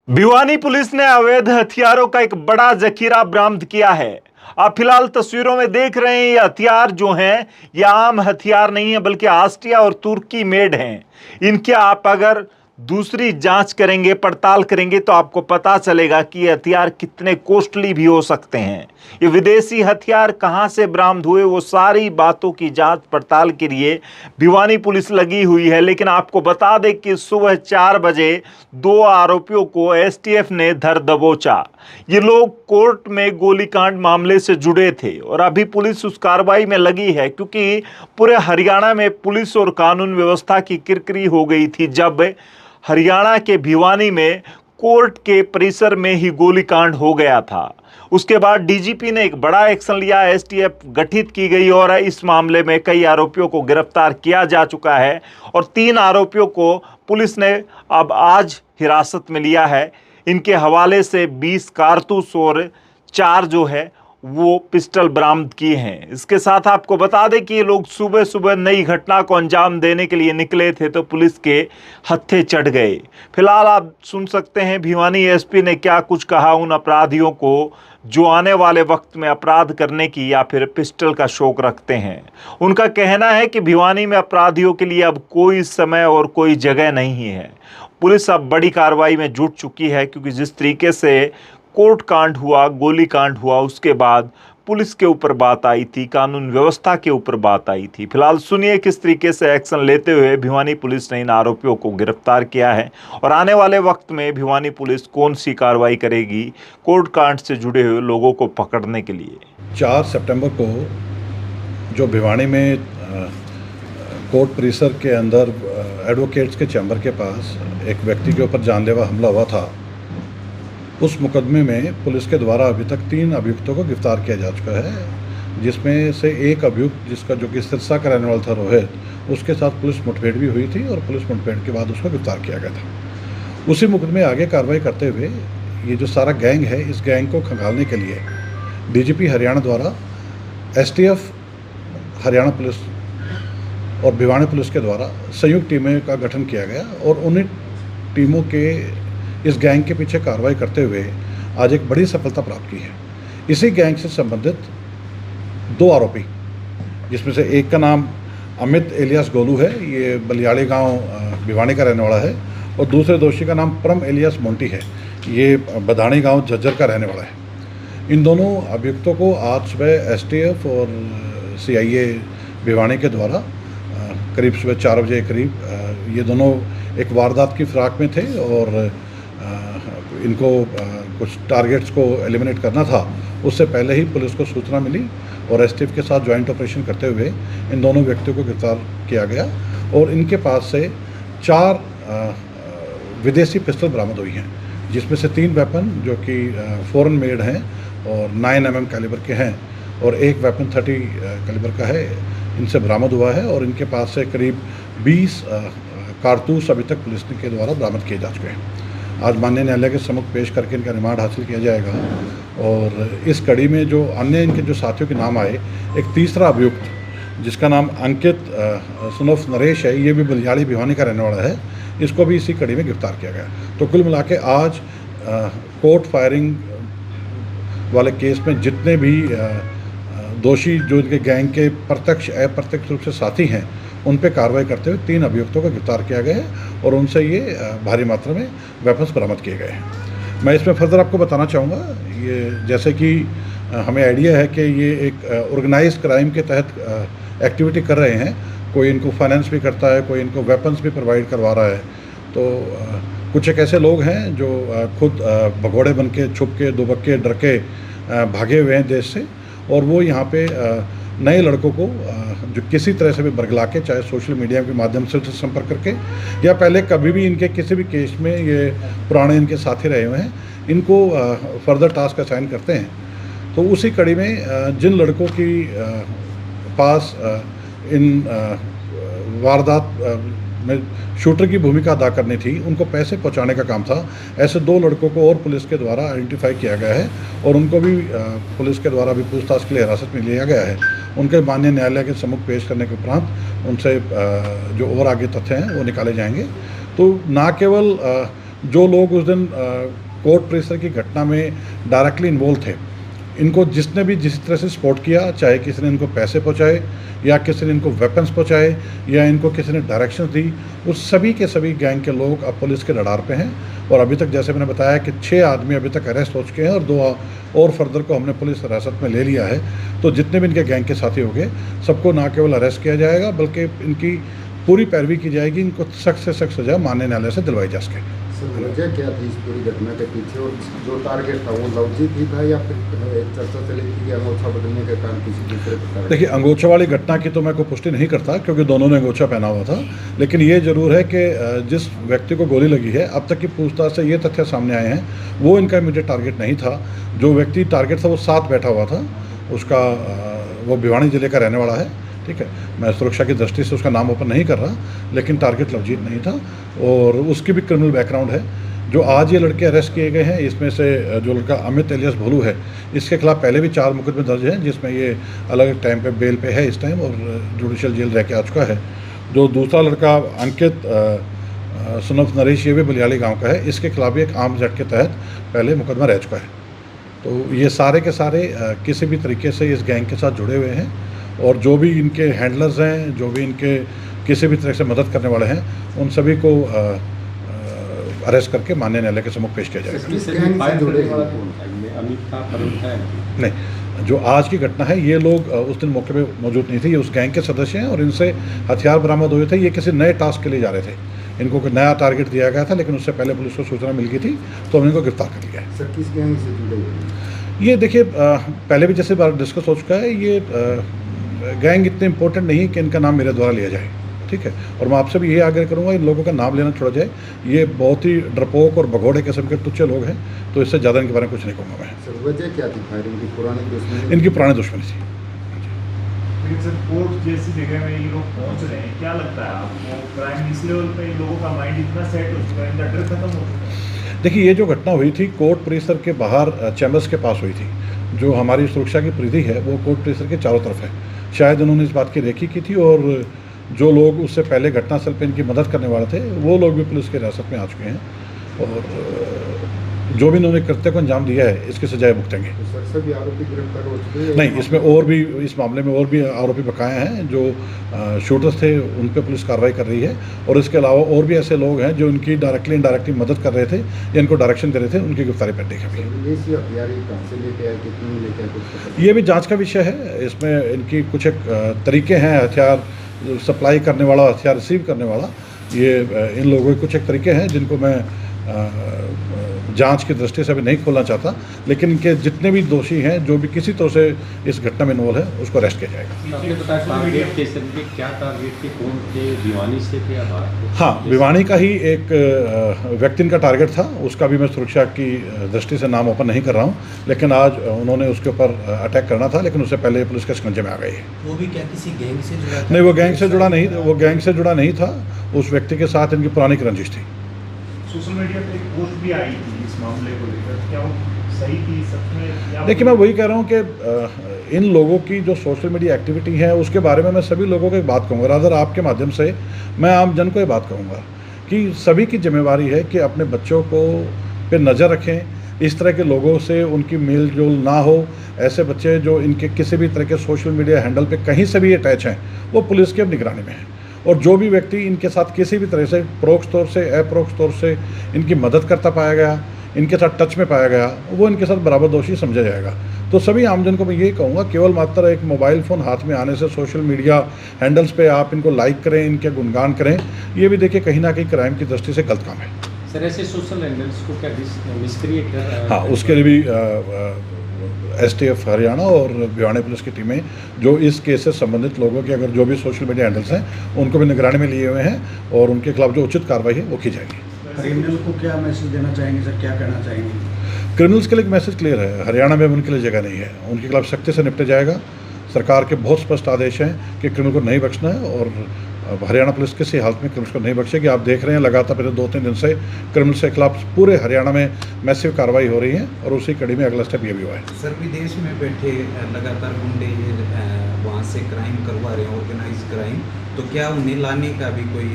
Bhiwani police ने अवैध हथियारों का एक बड़ा जखीरा बरामद किया है। आप फिलहाल तस्वीरों में देख रहे हैं ये हथियार जो हैं ये आम हथियार नहीं है बल्कि ऑस्ट्रिया और तुर्की मेड हैं। इनके आप अगर दूसरी जांच करेंगे, पड़ताल करेंगे तो आपको पता चलेगा कि ये हथियार कितने कॉस्टली भी हो सकते हैं। ये विदेशी हथियार कहां से बरामद हुए, वो सारी बातों की जांच पड़ताल के लिए भिवानी पुलिस लगी हुई है। लेकिन आपको बता दें कि सुबह 4 बजे 2 आरोपियों को एसटीएफ ने धर दबोचा। ये लोग कोर्ट में गोलीकांड मामले से जुड़े थे और अभी पुलिस उस कार्रवाई में लगी है, क्योंकि पूरे हरियाणा में पुलिस और कानून व्यवस्था की किरकिरी हो गई थी जब हरियाणा के भिवानी में कोर्ट के परिसर में ही गोलीकांड हो गया था। उसके बाद डीजीपी ने एक बड़ा एक्शन लिया, एसटीएफ गठित की गई और इस मामले में कई आरोपियों को गिरफ्तार किया जा चुका है और 3 आरोपियों को पुलिस ने अब आज हिरासत में लिया है। इनके हवाले से 20 कारतूस और 4 जो है वो पिस्टल बरामद किए हैं। इसके साथ आपको बता दें कि ये लोग सुबह सुबह नई घटना को अंजाम देने के लिए निकले थे तो पुलिस के हत्थे चढ़ गए। फिलहाल आप सुन सकते हैं भिवानी एसपी ने क्या कुछ कहा उन अपराधियों को जो आने वाले वक्त में अपराध करने की या फिर पिस्टल का शौक रखते हैं। उनका कहना है कि भिवानी में अपराधियों के लिए अब कोई समय और कोई जगह नहीं है। पुलिस अब बड़ी कार्रवाई में जुट चुकी है, क्योंकि जिस तरीके से कोर्ट कांड हुआ, गोली कांड हुआ, उसके बाद पुलिस के ऊपर बात आई थी, कानून व्यवस्था के ऊपर बात आई थी। फिलहाल सुनिए किस तरीके से एक्शन लेते हुए भिवानी पुलिस ने इन आरोपियों को गिरफ्तार किया है और आने वाले वक्त में भिवानी पुलिस कौन सी कार्रवाई करेगी कोर्ट कांड से जुड़े हुए लोगों को पकड़ने के लिए। 4 सितंबर को जो भिवानी में कोर्ट परिसर के अंदर एडवोकेट्स के चैम्बर के पास एक व्यक्ति के ऊपर जानलेवा हमला हुआ था, उस मुकदमे में पुलिस के द्वारा अभी तक 3 अभियुक्तों को गिरफ्तार किया जा चुका है, जिसमें से एक अभियुक्त जिसका जो कि सिरसा का रहने वाला था रोहित, उसके साथ पुलिस मुठभेड़ भी हुई थी और पुलिस मुठभेड़ के बाद उसको गिरफ्तार किया गया था। उसी मुकदमे आगे कार्रवाई करते हुए ये जो सारा गैंग है, इस गैंग को खंगालने के लिए डीजीपी हरियाणा द्वारा एसटीएफ हरियाणा पुलिस और भिवानी पुलिस के द्वारा संयुक्त टीमें का गठन किया गया और उन्हीं टीमों के इस गैंग के पीछे कार्रवाई करते हुए आज एक बड़ी सफलता प्राप्त की है। इसी गैंग से संबंधित 2 आरोपी, जिसमें से एक का नाम अमित एलियास गोलू है, ये बलियाड़ी गांव भिवानी का रहने वाला है, और दूसरे दोषी का नाम परम एलियास मोंटी है, ये बधानी गांव झज्जर का रहने वाला है। इन दोनों अभियुक्तों को आज सुबह एसटीएफ और सीआईए भिवानी के द्वारा करीब सुबह 4 बजे करीब ये दोनों एक वारदात की फिराक में थे और इनको कुछ टारगेट्स को एलिमिनेट करना था। उससे पहले ही पुलिस को सूचना मिली और एसटीएफ के साथ ज्वाइंट ऑपरेशन करते हुए इन दोनों व्यक्तियों को गिरफ्तार किया गया और इनके पास से 4 विदेशी पिस्टल बरामद हुई हैं, जिसमें से 3 वेपन जो कि फॉरेन मेड हैं और 9 mm कैलिबर के हैं और एक वेपन 30 कैलिबर का है, इनसे बरामद हुआ है और इनके पास से करीब 20 कारतूस अभी तक पुलिस के द्वारा बरामद किए जा चुके हैं। आज माननीय न्यायालय के सम्मुख पेश करके इनका रिमांड हासिल किया जाएगा और इस कड़ी में जो अन्य इनके जो साथियों के नाम आए, एक तीसरा अभियुक्त जिसका नाम अंकित सुनफ नरेश है, ये भी बलियाड़ी भिवानी का रहने वाला है, इसको भी इसी कड़ी में गिरफ्तार किया गया। तो कुल मिला के आज कोर्ट फायरिंग वाले केस में जितने भी दोषी जो इनके गैंग के प्रत्यक्ष अप्रत्यक्ष रूप से साथी हैं, उन पे कार्रवाई करते हुए 3 अभियुक्तों को गिरफ्तार किया गया है और उनसे ये भारी मात्रा में वेपन्स बरामद किए गए हैं। मैं इसमें फर्दर आपको बताना चाहूँगा, ये जैसे कि हमें आइडिया है कि ये एक ऑर्गेनाइज्ड क्राइम के तहत एक्टिविटी कर रहे हैं, कोई इनको फाइनेंस भी करता है, कोई इनको वेपन्स भी प्रोवाइड करवा रहा है। तो कुछ एक ऐसे लोग हैं जो खुद भगोड़े बन के छुप के दुबक्के डर के भागे हुए हैं देश से, और वो यहाँ पे नए लड़कों को जो किसी तरह से भी बरगला के, चाहे सोशल मीडिया के माध्यम से संपर्क करके या पहले कभी भी इनके किसी भी केस में ये पुराने इनके साथी रहे हुए हैं, इनको फर्दर टास्क असाइन करते हैं। तो उसी कड़ी में जिन लड़कों की पास इन वारदात में शूटर की भूमिका अदा करनी थी, उनको पैसे पहुंचाने का काम था, ऐसे 2 लड़कों को और पुलिस के द्वारा आइडेंटिफाई किया गया है और उनको भी पुलिस के द्वारा भी पूछताछ के लिए हिरासत में लिया गया है। उनके माननीय न्यायालय के सम्मुख पेश करने के उपरांत उनसे जो और आगे तथ्य हैं वो निकाले जाएंगे। तो ना केवल जो लोग उस दिन कोर्ट परिसर की घटना में डायरेक्टली इन्वॉल्व थे, इनको जिसने भी जिस तरह से सपोर्ट किया, चाहे किसी ने इनको पैसे पहुंचाए या किसी ने इनको वेपन्स पहुंचाए या इनको किसी ने डायरेक्शंस दी, उस सभी के सभी गैंग के लोग अब पुलिस के रडार पे हैं। और अभी तक जैसे मैंने बताया कि 6 आदमी अभी तक अरेस्ट हो चुके हैं और 2 और फर्दर को हमने पुलिस हिरासत में ले लिया है। तो जितने भी इनके गैंग के साथी होंगे सबको ना केवल अरेस्ट किया जाएगा बल्कि इनकी पूरी पैरवी की जाएगी, इनको सख्त से सख्त सजा मानने न्यायालय से दिलवाई जा सके। सर, वजह क्या थी इस पूरी घटना के पीछे और जो टारगेट था वो लवजीत ही था या फिर चर्चा चली थी कि अंगोछा बदलने के कारण किसी दूसरे प्रकार? देखिए, अंगोछा वाली घटना की तो मैं कोई पुष्टि नहीं करता क्योंकि दोनों ने अंगोछा पहना हुआ था, लेकिन ये जरूर है कि जिस व्यक्ति को गोली लगी है, अब तक की पूछताछ से ये तथ्य सामने आए हैं वो इनका इमीडिएट टारगेट नहीं था। जो व्यक्ति टारगेट था वो साथ बैठा हुआ था, उसका वो भिवानी जिले का रहने वाला है, ठीक है। मैं सुरक्षा की दृष्टि से उसका नाम ओपन नहीं कर रहा, लेकिन टारगेट लवजीत नहीं था और उसकी भी क्रिमिनल बैकग्राउंड है। जो आज ये लड़के अरेस्ट किए गए हैं, इसमें से जो लड़का अमित एलियस भोलू है, इसके खिलाफ पहले भी 4 मुकदमे दर्ज हैं, जिसमें ये अलग टाइम पे बेल पे है इस टाइम और जुडिशियल जेल रह के आ चुका है। जो दूसरा लड़का अंकित सन ऑफ नरेश, ये भी बलियाली गांव का है, इसके खिलाफ भी एक आर्म्स एक्ट के तहत पहले मुकदमा रह चुका है। तो ये सारे के सारे किसी भी तरीके से इस गैंग के साथ जुड़े हुए हैं और जो भी इनके हैंडलर्स हैं, जो भी इनके किसी भी तरह से मदद करने वाले हैं, उन सभी को अरेस्ट करके माननीय न्यायालय के सम्मुख पेश किया जाएगा। नहीं, जो आज की घटना है, ये लोग उस दिन मौके पे मौजूद नहीं थे, ये उस गैंग के सदस्य हैं और इनसे हथियार बरामद हुए थे। ये किसी नए टास्क के लिए जा रहे थे, इनको कोई नया टारगेट दिया गया था, लेकिन उससे पहले पुलिस को सूचना मिल गई थी तो हमने इनको गिरफ्तार कर लिया है। सर, किस गैंग से जुड़े हुए? ये देखिए, पहले भी जैसे बार डिस्कस हो चुका है, ये गैंग इतने इंपॉर्टेंट नहीं कि इनका नाम मेरे द्वारा लिया जाए, ठीक है। और मैं आपसे भी ये आग्रह करूंगा, इन लोगों का नाम लेना छोड़ा जाए। ये बहुत ही डरपोक और भगोड़े किस्म के तुच्छ लोग हैं, तो इससे ज़्यादा इनके बारे में कुछ नहीं कहूँगा मैं। सर, वजह क्या थी फायरिंग की? पुरानी दुश्मनी? इनकी पुरानी दुश्मनी थी। लेकिन सर, कोर्ट जैसी जगह में ये लोग पहुंच रहे हैं, क्या लगता है आपको? क्राइम इस लेवल पे इन लोगों का माइंड इतना सेट हो चुका है, इनका डर खत्म हो चुका है? देखिए, ये जो घटना हुई थी कोर्ट परिसर के बाहर चैम्बर्स के पास हुई थी। जो हमारी सुरक्षा की परिधि है वो कोर्ट परिसर के चारों तरफ है। शायद उन्होंने इस बात की रेकी की थी और जो लोग उससे पहले घटनास्थल पर इनकी मदद करने वाले थे वो लोग भी पुलिस की हिरासत में आ चुके हैं और जो भी इन्होंने कृत्य को अंजाम दिया है इसकी सजाएं भुगतेंगे। तो सर, सभी आरोपी गिरफ्तार हो चुके हैं? नहीं, इसमें और भी, इस मामले में और भी आरोपी बकाया हैं। जो शूटर्स थे उन पर पुलिस कार्रवाई कर रही है और इसके अलावा और भी ऐसे लोग हैं जो इनकी डायरेक्टली इनडायरेक्टली मदद कर रहे थे या इनको डायरेक्शन दे रहे थे, उनकी गिरफ्तारी पेंडिंग है। विदेशी हथियार कहाँ से लेके आए, कितने लेके आए, कुछ ये भी जांच का विषय है। इसमें इनकी कुछ एक तरीके हैं, हथियार सप्लाई करने वाला, हथियार रिसीव करने वाला, ये इन लोगों के कुछ एक तरीके हैं जिनको मैं जांच की दृष्टि से अभी नहीं खोलना चाहता, लेकिन इनके जितने भी दोषी हैं, जो भी किसी तरह से इस घटना में इन्वॉल्व है, उसको अरेस्ट किया जाएगा। आपने बताया टारगेट के सर के क्या टारगेट के, कौन थे? भिवानी से थे या बाहर? हाँ, भिवानी का ही एक व्यक्ति इनका टारगेट था, उसका भी मैं सुरक्षा की दृष्टि से नाम ओपन नहीं कर रहा हूँ, लेकिन आज उन्होंने उसके ऊपर अटैक करना था, लेकिन उससे पहले पुलिस के शिकंजे में आ गई है। वो भी क्या किसी गैंग से जुड़ा था? नहीं, वो गैंग से जुड़ा नहीं, वो गैंग से जुड़ा नहीं था। उस व्यक्ति के साथ इनकी पुरानी रंजिश थी। सोशल मीडिया पे एक पोस्ट भी आई थी इस मामले को लेकर, क्या वो सही थी सच में? देखिए, मैं वही कह रहा हूँ कि इन लोगों की जो सोशल मीडिया एक्टिविटी है उसके बारे में मैं सभी लोगों को एक बात कहूँगा, रादर आपके माध्यम से मैं आम जन को ये बात कहूँगा कि सभी की जिम्मेवारी है कि अपने बच्चों को पे नज़र रखें। इस तरह के लोगों से उनकी मेल जोल ना हो। ऐसे बच्चे जो इनके किसी भी तरह के सोशल मीडिया हैंडल पे कहीं से भी अटैच हैं, वो पुलिस की अब निगरानी में है। और जो भी व्यक्ति इनके साथ किसी भी तरह से परोक्ष तौर से, अपरोक्ष तौर से इनकी मदद करता पाया गया, इनके साथ टच में पाया गया, वो इनके साथ बराबर दोषी समझा जाएगा। तो सभी आमजन को मैं ये कहूँगा, केवल मात्र एक मोबाइल फ़ोन हाथ में आने से सोशल मीडिया हैंडल्स पे आप इनको लाइक करें, इनके गुणगान करें, ये भी देखिए कहीं ना कहीं क्राइम की दृष्टि से गलत काम है। सर, ऐसे सोशल हैंडल्स को क्या मिसक्रिएट कर? हाँ, उसके लिए भी STF हरियाणा और भिवानी पुलिस की टीमें जो इस केस से संबंधित लोगों के अगर जो भी सोशल मीडिया हैंडल्स हैं उनको भी निगरानी में लिए हुए हैं और उनके खिलाफ जो उचित कार्रवाई है वो की जाएगी। क्रिमिनल को क्या मैसेज देना चाहेंगे सर, क्या कहना चाहेंगे? क्रिमिनल्स के लिए मैसेज क्लियर है, हरियाणा में उनके लिए जगह नहीं है, उनके खिलाफ सख्ती से निपटा जाएगा। सरकार के बहुत स्पष्ट आदेश हैं कि क्रिमिनल को नहीं बख्शना है और हरियाणा पुलिस किसी हालत में क्रिमिनल को नहीं बख्शेगी। आप देख रहे हैं लगातार पिछले 2-3 दिन से क्रिमिनल के खिलाफ पूरे हरियाणा में मैसिव कार्रवाई हो रही है और उसी कड़ी में अगला स्टेप ये भी हुआ है। सर, विदेश में बैठे लगातार गुंडे वहाँ से क्राइम करवा रहे हैं, ऑर्गेनाइज क्राइम, तो क्या उन्हें लाने का भी कोई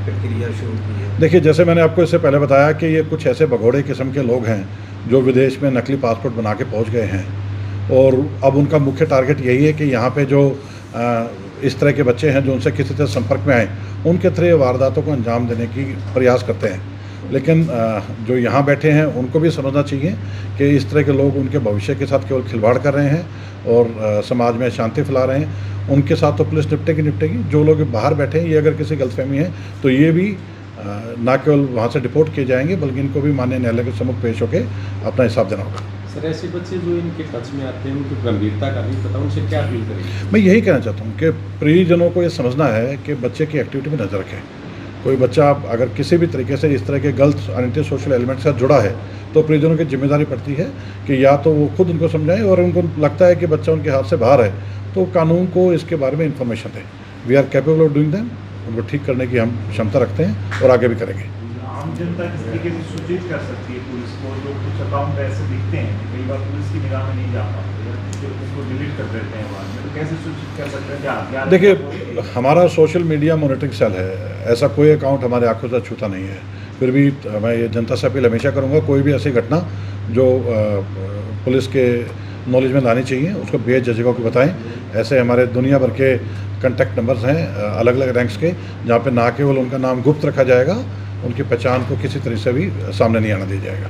प्रक्रिया शुरू की है? देखिए, जैसे मैंने आपको इससे पहले बताया कि ये कुछ ऐसे भगोड़े किस्म के लोग हैं जो विदेश में नकली पासपोर्ट बना के पहुंच गए हैं, और अब उनका मुख्य टारगेट यही है कि यहाँ पे जो इस तरह के बच्चे हैं जो उनसे किसी तरह संपर्क में आए, उनके थ्रू वारदातों को अंजाम देने की प्रयास करते हैं। लेकिन जो यहाँ बैठे हैं उनको भी समझना चाहिए कि इस तरह के लोग उनके भविष्य के साथ केवल खिलवाड़ कर रहे हैं और समाज में शांति फैला रहे हैं। उनके साथ तो पुलिस निपटेगी। जो लोग बाहर बैठे हैं, ये अगर किसी गलतफहमी है तो ये भी ना केवल वहाँ से डिपोर्ट किए जाएंगे, बल्कि इनको भी माननीय न्यायालय के सम्मुख पेश होकर अपना हिसाब देना होगा। सर, ऐसे बच्चे जो इनके टच में आते हैं, उनकी गंभीरता का नहीं पता, उनसे क्या अपील करेंगे? मैं यही कहना चाहता हूँ कि परिजनों को ये समझना है कि बच्चे की एक्टिविटी में नज़र रखें। कोई बच्चा अगर किसी भी तरीके से इस तरह के गलत एंटी सोशल एलिमेंट के साथ जुड़ा है तो परिजनों की जिम्मेदारी पड़ती है कि या तो वो खुद उनको समझाएं, और उनको लगता है कि बच्चा उनके हाथ से बाहर है तो कानून को इसके बारे में इंफॉर्मेशन दें। We are capable of doing them. उनको ठीक करने की हम क्षमता रखते हैं और आगे भी करेंगे। आम जनता किस तरीके से सूचित कर सकती है पुलिस को? जो कुछ अकाउंट ऐसे दिखते हैं कई बार पुलिस की निगाह में नहीं जा पाते, उसको डिलीट कर देते हैं बाद में, तो कैसे सूचित कर सकते हैं? क्या देखिए, हमारा सोशल मीडिया मॉनिटरिंग सेल है, ऐसा कोई अकाउंट हमारे आंखों से छूता नहीं है। फिर भी मैं ये जनता से अपील हमेशा करूँगा, कोई भी ऐसी घटना जो पुलिस के नॉलेज में लानी चाहिए उसको बेझिझक को बताएं। ऐसे हमारे दुनिया भर के कॉन्टैक्ट नंबर्स हैं अलग अलग रैंक्स के, जहाँ पे ना केवल उनका नाम गुप्त रखा जाएगा, उनकी पहचान को किसी तरह से भी सामने नहीं आना दिया जाएगा।